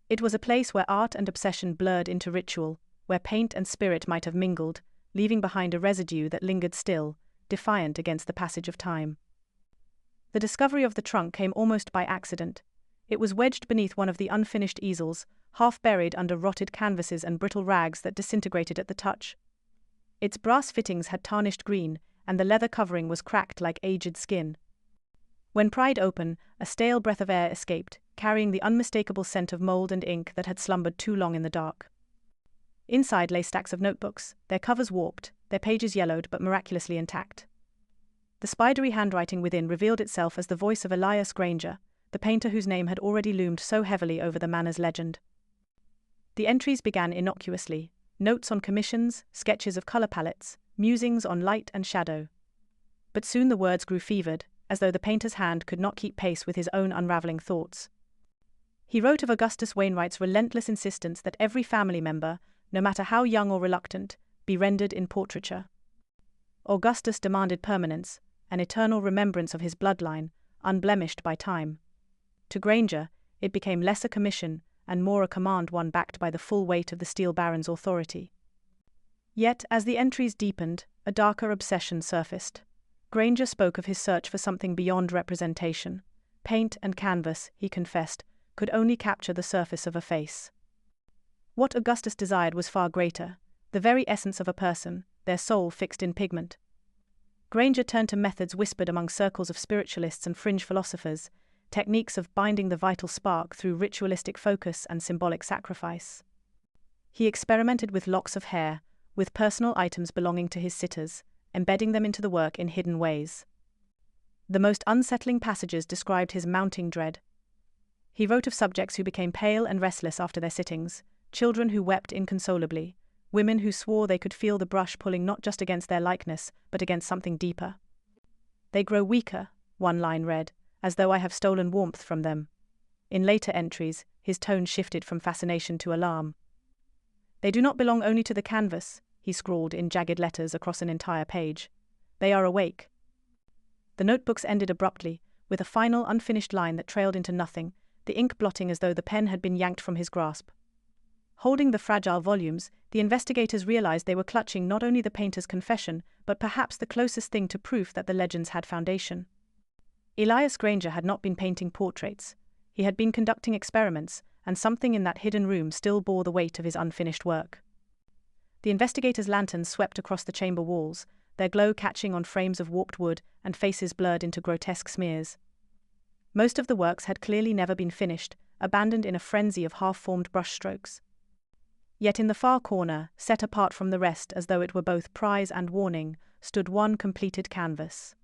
[SPEAKER 1] It was a place where art and obsession blurred into ritual, where paint and spirit might have mingled, leaving behind a residue that lingered still, defiant against the passage of time. The discovery of the trunk came almost by accident. It was wedged beneath one of the unfinished easels, half buried under rotted canvases and brittle rags that disintegrated at the touch. Its brass fittings had tarnished green, and the leather covering was cracked like aged skin. When pried open, a stale breath of air escaped, carrying the unmistakable scent of mold and ink that had slumbered too long in the dark. Inside lay stacks of notebooks, their covers warped, their pages yellowed but miraculously intact. The spidery handwriting within revealed itself as the voice of Elias Granger, the painter whose name had already loomed so heavily over the manor's legend. The entries began innocuously, notes on commissions, sketches of colour palettes, musings on light and shadow. But soon the words grew fevered, as though the painter's hand could not keep pace with his own unravelling thoughts. He wrote of Augustus Wainwright's relentless insistence that every family member, no matter how young or reluctant, be rendered in portraiture. Augustus demanded permanence, an eternal remembrance of his bloodline, unblemished by time. To Granger, it became less a commission and more a command, one backed by the full weight of the Steel Baron's authority. Yet, as the entries deepened, a darker obsession surfaced. Granger spoke of his search for something beyond representation. Paint and canvas, he confessed, could only capture the surface of a face. What Augustus desired was far greater, the very essence of a person, their soul fixed in pigment. Granger turned to methods whispered among circles of spiritualists and fringe philosophers, techniques of binding the vital spark through ritualistic focus and symbolic sacrifice. He experimented with locks of hair, with personal items belonging to his sitters, embedding them into the work in hidden ways. The most unsettling passages described his mounting dread. He wrote of subjects who became pale and restless after their sittings, children who wept inconsolably, women who swore they could feel the brush pulling not just against their likeness, but against something deeper. "They grow weaker," one line read, "as though I have stolen warmth from them." In later entries, his tone shifted from fascination to alarm. "They do not belong only to the canvas," he scrawled in jagged letters across an entire page. "They are awake." The notebooks ended abruptly, with a final unfinished line that trailed into nothing, the ink blotting as though the pen had been yanked from his grasp. Holding the fragile volumes, the investigators realized they were clutching not only the painter's confession, but perhaps the closest thing to proof that the legends had foundation. Elias Granger had not been painting portraits. He had been conducting experiments, and something in that hidden room still bore the weight of his unfinished work. The investigators' lanterns swept across the chamber walls, their glow catching on frames of warped wood and faces blurred into grotesque smears. Most of the works had clearly never been finished, abandoned in a frenzy of half-formed brushstrokes. Yet in the far corner, set apart from the rest as though it were both prize and warning, stood one completed canvas.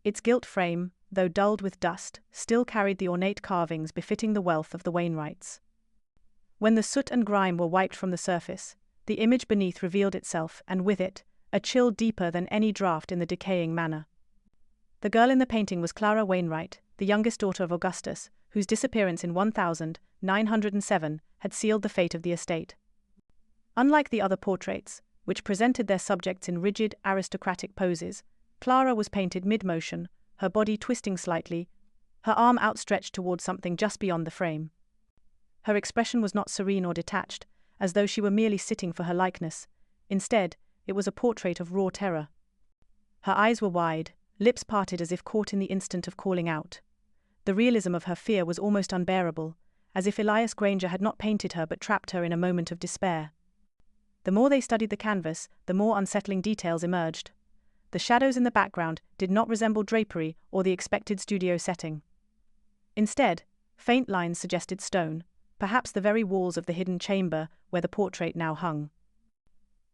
[SPEAKER 1] Its gilt frame, though dulled with dust, still carried the ornate carvings befitting the wealth of the Wainwrights. When the soot and grime were wiped from the surface, The image beneath revealed itself, and with it, a chill deeper than any draught in the decaying manor. The girl in the painting was Clara Wainwright, the youngest daughter of Augustus, whose disappearance in 1907 had sealed the fate of the estate. Unlike the other portraits, which presented their subjects in rigid, aristocratic poses, Clara was painted mid-motion, her body twisting slightly, her arm outstretched towards something just beyond the frame. Her expression was not serene or detached, as though she were merely sitting for her likeness. Instead, it was a portrait of raw terror. Her eyes were wide, lips parted as if caught in the instant of calling out. The realism of her fear was almost unbearable, as if Elias Granger had not painted her but trapped her in a moment of despair. The more they studied the canvas, the more unsettling details emerged. The shadows in the background did not resemble drapery or the expected studio setting. Instead, faint lines suggested stone, perhaps the very walls of the hidden chamber where the portrait now hung.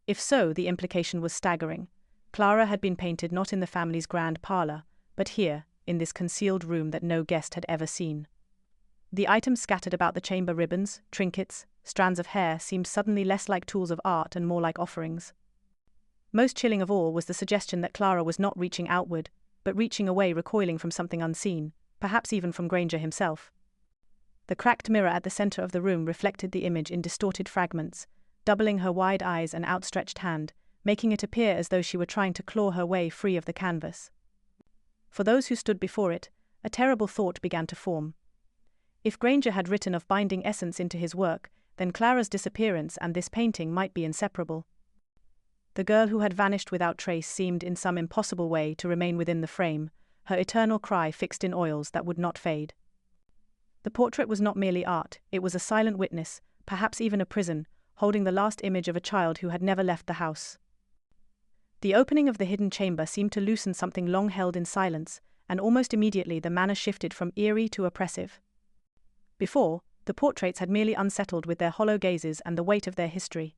[SPEAKER 1] If so, the implication was staggering. Clara had been painted not in the family's grand parlor, but here, in this concealed room that no guest had ever seen. The items scattered about the chamber, ribbons, trinkets, strands of hair, seemed suddenly less like tools of art and more like offerings. Most chilling of all was the suggestion that Clara was not reaching outward, but reaching away, recoiling from something unseen, perhaps even from Granger himself. The cracked mirror at the center of the room reflected the image in distorted fragments, doubling her wide eyes and outstretched hand, making it appear as though she were trying to claw her way free of the canvas. For those who stood before it, a terrible thought began to form. If Granger had written of binding essence into his work, then Clara's disappearance and this painting might be inseparable. The girl who had vanished without trace seemed in some impossible way to remain within the frame, her eternal cry fixed in oils that would not fade. The portrait was not merely art, it was a silent witness, perhaps even a prison, holding the last image of a child who had never left the house. The opening of the hidden chamber seemed to loosen something long held in silence, and almost immediately the manner shifted from eerie to oppressive. Before, the portraits had merely unsettled with their hollow gazes and the weight of their history.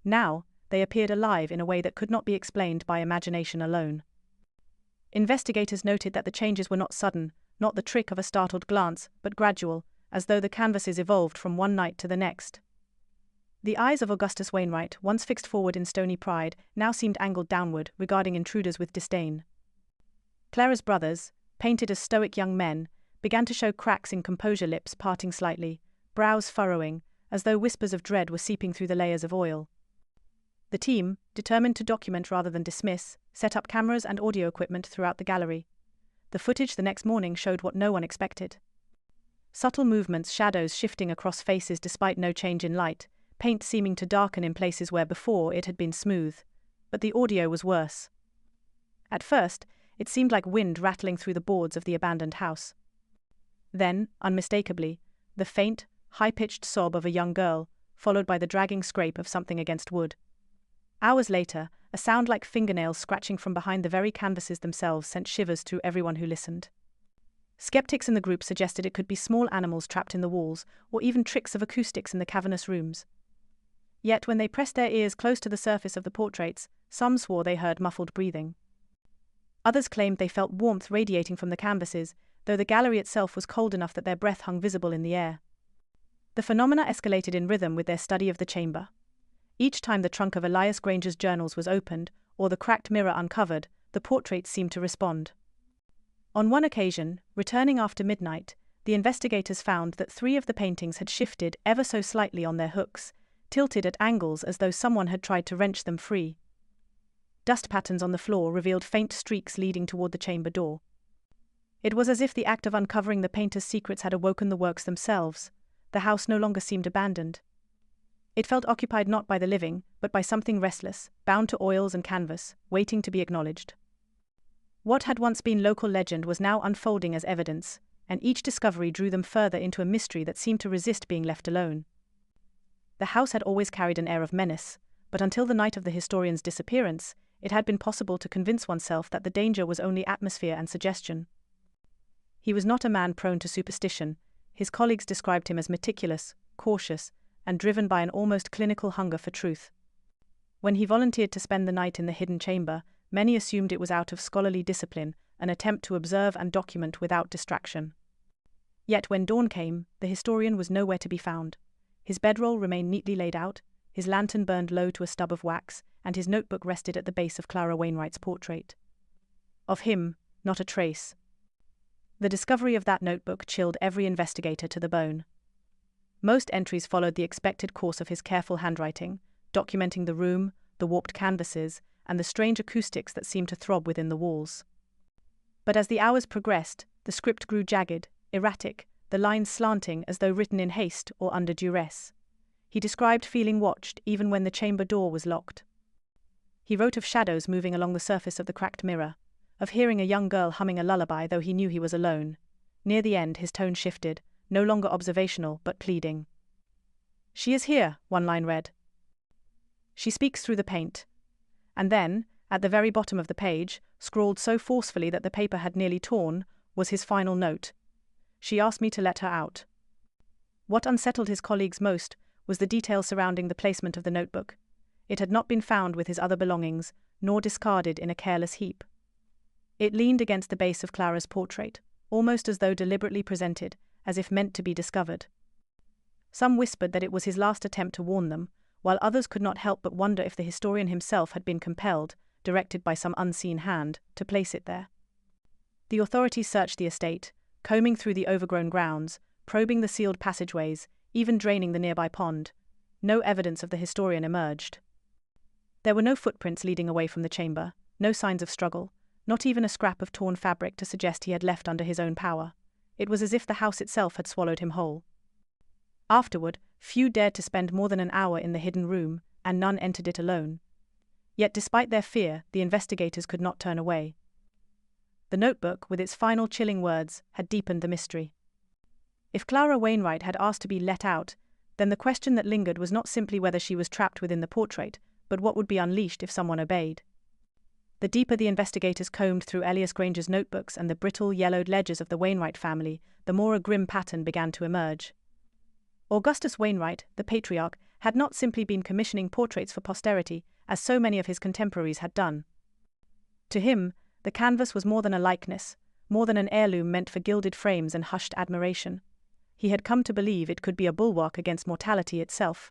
[SPEAKER 1] Now, they appeared alive in a way that could not be explained by imagination alone. Investigators noted that the changes were not sudden, not the trick of a startled glance, but gradual, as though the canvases evolved from one night to the next. The eyes of Augustus Wainwright, once fixed forward in stony pride, now seemed angled downward, regarding intruders with disdain. Clara's brothers, painted as stoic young men, began to show cracks in composure, lips parting slightly, brows furrowing, as though whispers of dread were seeping through the layers of oil. The team, determined to document rather than dismiss, set up cameras and audio equipment throughout the gallery. The footage the next morning showed what no one expected. Subtle movements, shadows shifting across faces despite no change in light, paint seeming to darken in places where before it had been smooth. But the audio was worse. At first, it seemed like wind rattling through the boards of the abandoned house. Then, unmistakably, the faint, high-pitched sob of a young girl, followed by the dragging scrape of something against wood. Hours later, a sound like fingernails scratching from behind the very canvases themselves sent shivers through everyone who listened. Skeptics in the group suggested it could be small animals trapped in the walls, or even tricks of acoustics in the cavernous rooms. Yet when they pressed their ears close to the surface of the portraits, some swore they heard muffled breathing. Others claimed they felt warmth radiating from the canvases, though the gallery itself was cold enough that their breath hung visible in the air. The phenomena escalated in rhythm with their study of the chamber. Each time the trunk of Elias Granger's journals was opened, or the cracked mirror uncovered, the portraits seemed to respond. On one occasion, returning after midnight, the investigators found that 3 of the paintings had shifted ever so slightly on their hooks, tilted at angles as though someone had tried to wrench them free. Dust patterns on the floor revealed faint streaks leading toward the chamber door. It was as if the act of uncovering the painter's secrets had awoken the works themselves. The house no longer seemed abandoned. It felt occupied not by the living, but by something restless, bound to oils and canvas, waiting to be acknowledged. What had once been local legend was now unfolding as evidence, and each discovery drew them further into a mystery that seemed to resist being left alone. The house had always carried an air of menace, but until the night of the historian's disappearance, it had been possible to convince oneself that the danger was only atmosphere and suggestion. He was not a man prone to superstition. His colleagues described him as meticulous, cautious, and driven by an almost clinical hunger for truth. When he volunteered to spend the night in the hidden chamber, many assumed it was out of scholarly discipline, an attempt to observe and document without distraction. Yet when dawn came, the historian was nowhere to be found. His bedroll remained neatly laid out, his lantern burned low to a stub of wax, and his notebook rested at the base of Clara Wainwright's portrait. Of him, not a trace. The discovery of that notebook chilled every investigator to the bone. Most entries followed the expected course of his careful handwriting, documenting the room, the warped canvases, and the strange acoustics that seemed to throb within the walls. But as the hours progressed, the script grew jagged, erratic, the lines slanting as though written in haste or under duress. He described feeling watched even when the chamber door was locked. He wrote of shadows moving along the surface of the cracked mirror, of hearing a young girl humming a lullaby though he knew he was alone. Near the end his tone shifted, no longer observational but pleading. "She is here," one line read. "She speaks through the paint." And then, at the very bottom of the page, scrawled so forcefully that the paper had nearly torn, was his final note. "She asked me to let her out." What unsettled his colleagues most was the detail surrounding the placement of the notebook. It had not been found with his other belongings, nor discarded in a careless heap. It leaned against the base of Clara's portrait, almost as though deliberately presented, as if meant to be discovered. Some whispered that it was his last attempt to warn them, while others could not help but wonder if the historian himself had been compelled, directed by some unseen hand, to place it there. The authorities searched the estate, combing through the overgrown grounds, probing the sealed passageways, even draining the nearby pond. No evidence of the historian emerged. There were no footprints leading away from the chamber, no signs of struggle, not even a scrap of torn fabric to suggest he had left under his own power. It was as if the house itself had swallowed him whole. Afterward, few dared to spend more than an hour in the hidden room, and none entered it alone. Yet despite their fear, the investigators could not turn away. The notebook, with its final chilling words, had deepened the mystery. If Clara Wainwright had asked to be let out, then the question that lingered was not simply whether she was trapped within the portrait, but what would be unleashed if someone obeyed. The deeper the investigators combed through Elias Granger's notebooks and the brittle, yellowed ledgers of the Wainwright family, the more a grim pattern began to emerge. Augustus Wainwright, the patriarch, had not simply been commissioning portraits for posterity, as so many of his contemporaries had done. To him, the canvas was more than a likeness, more than an heirloom meant for gilded frames and hushed admiration. He had come to believe it could be a bulwark against mortality itself.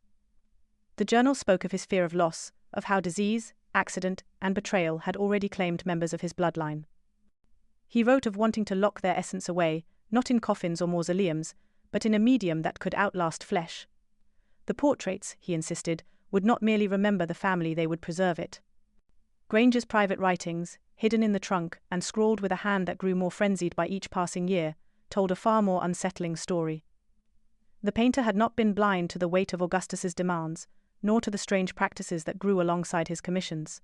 [SPEAKER 1] The journal spoke of his fear of loss, of how disease, accident, and betrayal had already claimed members of his bloodline. He wrote of wanting to lock their essence away, not in coffins or mausoleums, but in a medium that could outlast flesh. The portraits, he insisted, would not merely remember the family, they would preserve it. Granger's private writings, hidden in the trunk and scrawled with a hand that grew more frenzied by each passing year, told a far more unsettling story. The painter had not been blind to the weight of Augustus's demands, nor to the strange practices that grew alongside his commissions.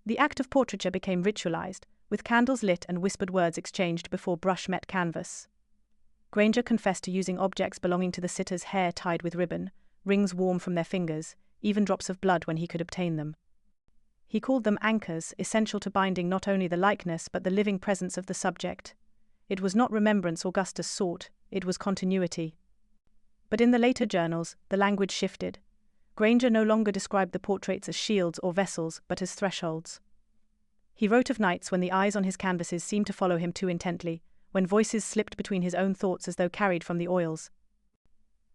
[SPEAKER 1] The act of portraiture became ritualized, with candles lit and whispered words exchanged before brush met canvas. Granger confessed to using objects belonging to the sitter's hair tied with ribbon, rings warm from their fingers, even drops of blood when he could obtain them. He called them anchors, essential to binding not only the likeness but the living presence of the subject. It was not remembrance Augustus sought, it was continuity. But in the later journals, the language shifted. Granger no longer described the portraits as shields or vessels, but as thresholds. He wrote of nights when the eyes on his canvases seemed to follow him too intently, when voices slipped between his own thoughts as though carried from the oils.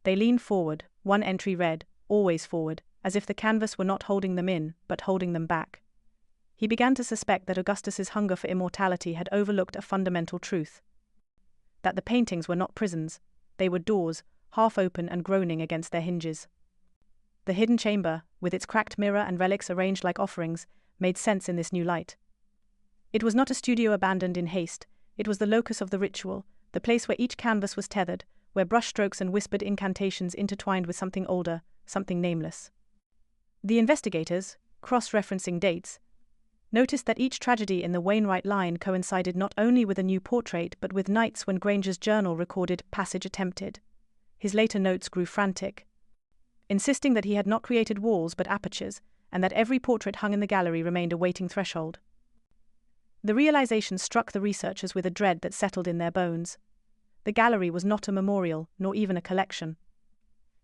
[SPEAKER 1] They leaned forward, one entry read, always forward, as if the canvas were not holding them in, but holding them back. He began to suspect that Augustus's hunger for immortality had overlooked a fundamental truth. That the paintings were not prisons, they were doors, half open and groaning against their hinges. The hidden chamber, with its cracked mirror and relics arranged like offerings, made sense in this new light. It was not a studio abandoned in haste, it was the locus of the ritual, the place where each canvas was tethered, where brushstrokes and whispered incantations intertwined with something older, something nameless. The investigators, cross-referencing dates, noticed that each tragedy in the Wainwright line coincided not only with a new portrait but with nights when Granger's journal recorded "passage attempted." His later notes grew frantic, insisting that he had not created walls but apertures, and that every portrait hung in the gallery remained a waiting threshold. The realization struck the researchers with a dread that settled in their bones. The gallery was not a memorial, nor even a collection.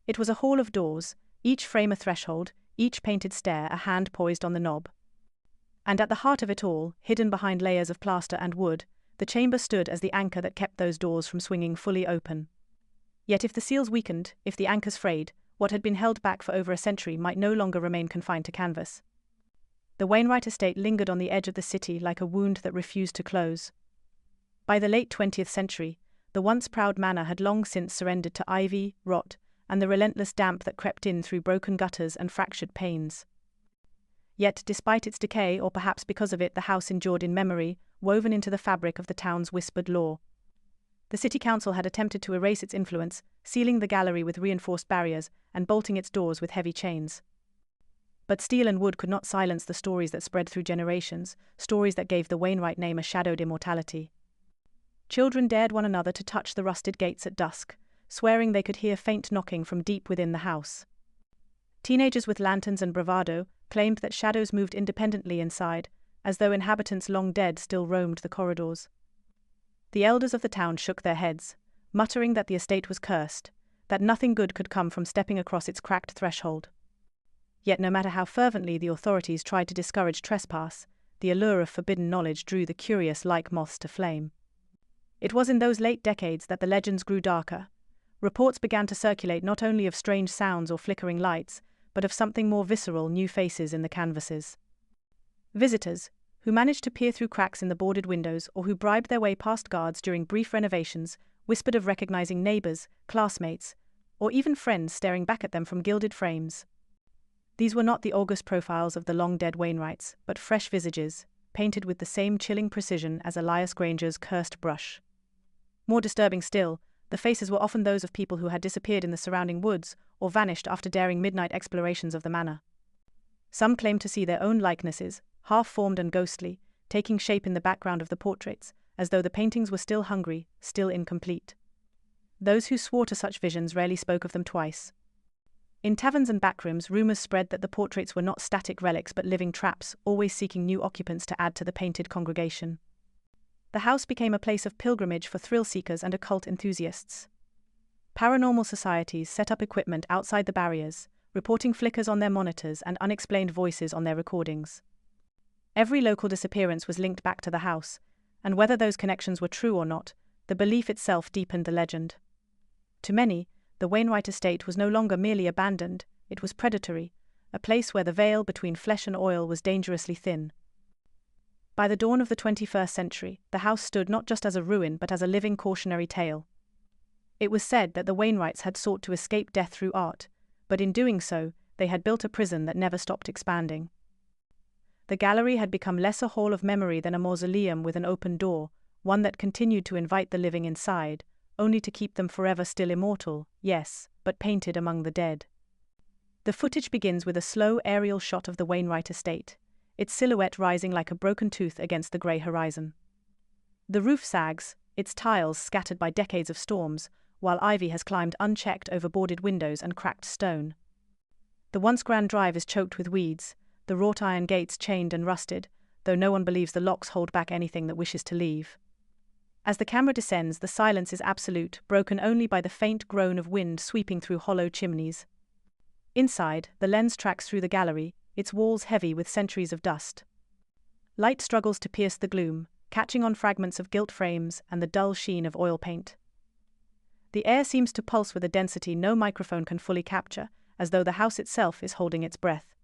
[SPEAKER 1] It was a hall of doors, each frame a threshold, each painted stair a hand poised on the knob. And at the heart of it all, hidden behind layers of plaster and wood, the chamber stood as the anchor that kept those doors from swinging fully open. Yet if the seals weakened, if the anchors frayed, what had been held back for over a century might no longer remain confined to canvas. The Wainwright estate lingered on the edge of the city like a wound that refused to close. By the late 20th century, the once proud manor had long since surrendered to ivy, rot, and the relentless damp that crept in through broken gutters and fractured panes. Yet, despite its decay, or perhaps because of it, the house endured in memory, woven into the fabric of the town's whispered lore. The city council had attempted to erase its influence, sealing the gallery with reinforced barriers and bolting its doors with heavy chains. But steel and wood could not silence the stories that spread through generations, stories that gave the Wainwright name a shadowed immortality. Children dared one another to touch the rusted gates at dusk, swearing they could hear faint knocking from deep within the house. Teenagers with lanterns and bravado claimed that shadows moved independently inside, as though inhabitants long dead still roamed the corridors. The elders of the town shook their heads, muttering that the estate was cursed, that nothing good could come from stepping across its cracked threshold. Yet no matter how fervently the authorities tried to discourage trespass, the allure of forbidden knowledge drew the curious like moths to flame. It was in those late decades that the legends grew darker. Reports began to circulate not only of strange sounds or flickering lights, but of something more visceral, new faces in the canvases. Visitors, who managed to peer through cracks in the boarded windows or who bribed their way past guards during brief renovations, whispered of recognizing neighbors, classmates, or even friends staring back at them from gilded frames. These were not the august profiles of the long-dead Wainwrights, but fresh visages, painted with the same chilling precision as Elias Granger's cursed brush. More disturbing still, the faces were often those of people who had disappeared in the surrounding woods or vanished after daring midnight explorations of the manor. Some claimed to see their own likenesses, half-formed and ghostly, taking shape in the background of the portraits, as though the paintings were still hungry, still incomplete. Those who swore to such visions rarely spoke of them twice. In taverns and backrooms, rumors spread that the portraits were not static relics but living traps, always seeking new occupants to add to the painted congregation. The house became a place of pilgrimage for thrill-seekers and occult enthusiasts. Paranormal societies set up equipment outside the barriers, reporting flickers on their monitors and unexplained voices on their recordings. Every local disappearance was linked back to the house, and whether those connections were true or not, the belief itself deepened the legend. To many, the Wainwright estate was no longer merely abandoned, it was predatory, a place where the veil between flesh and oil was dangerously thin. By the dawn of the 21st century, the house stood not just as a ruin but as a living cautionary tale. It was said that the Wainwrights had sought to escape death through art, but in doing so, they had built a prison that never stopped expanding. The gallery had become less a hall of memory than a mausoleum with an open door, one that continued to invite the living inside, only to keep them forever still immortal, yes, but painted among the dead. The footage begins with a slow aerial shot of the Wainwright estate, its silhouette rising like a broken tooth against the grey horizon. The roof sags, its tiles scattered by decades of storms, while ivy has climbed unchecked over boarded windows and cracked stone. The once grand drive is choked with weeds, the wrought iron gates chained and rusted, though no one believes the locks hold back anything that wishes to leave. As the camera descends, the silence is absolute, broken only by the faint groan of wind sweeping through hollow chimneys. Inside, the lens tracks through the gallery, its walls heavy with centuries of dust. Light struggles to pierce the gloom, catching on fragments of gilt frames and the dull sheen of oil paint. The air seems to pulse with a density no microphone can fully capture, as though the house itself is holding its breath.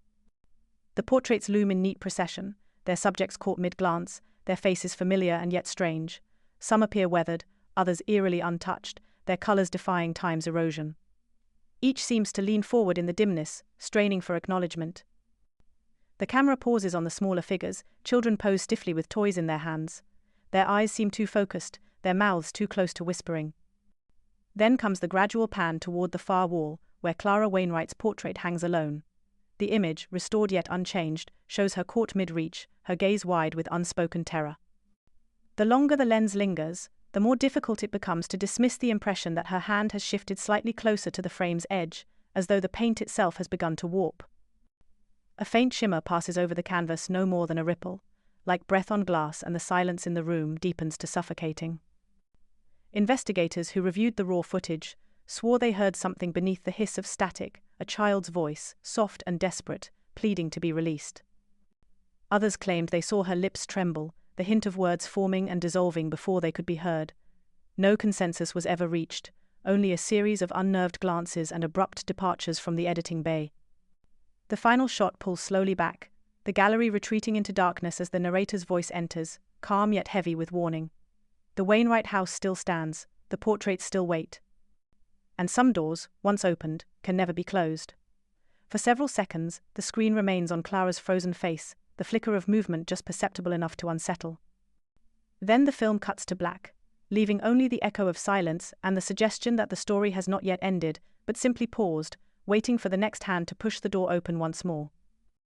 [SPEAKER 1] The portraits loom in neat procession, their subjects caught mid-glance, their faces familiar and yet strange. Some appear weathered, others eerily untouched, their colors defying time's erosion. Each seems to lean forward in the dimness, straining for acknowledgement. The camera pauses on the smaller figures, children pose stiffly with toys in their hands. Their eyes seem too focused, their mouths too close to whispering. Then comes the gradual pan toward the far wall, where Clara Wainwright's portrait hangs alone. The image, restored yet unchanged, shows her caught mid-reach, her gaze wide with unspoken terror. The longer the lens lingers, the more difficult it becomes to dismiss the impression that her hand has shifted slightly closer to the frame's edge, as though the paint itself has begun to warp. A faint shimmer passes over the canvas, no more than a ripple, like breath on glass, and the silence in the room deepens to suffocating. Investigators who reviewed the raw footage swore they heard something beneath the hiss of static, a child's voice, soft and desperate, pleading to be released. Others claimed they saw her lips tremble, the hint of words forming and dissolving before they could be heard. No consensus was ever reached, only a series of unnerved glances and abrupt departures from the editing bay. The final shot pulls slowly back, the gallery retreating into darkness as the narrator's voice enters, calm yet heavy with warning. The Wainwright house still stands, the portraits still wait. And some doors, once opened, can never be closed. For several seconds, the screen remains on Clara's frozen face, the flicker of movement just perceptible enough to unsettle. Then the film cuts to black, leaving only the echo of silence and the suggestion that the story has not yet ended, but simply paused, waiting for the next hand to push the door open once more.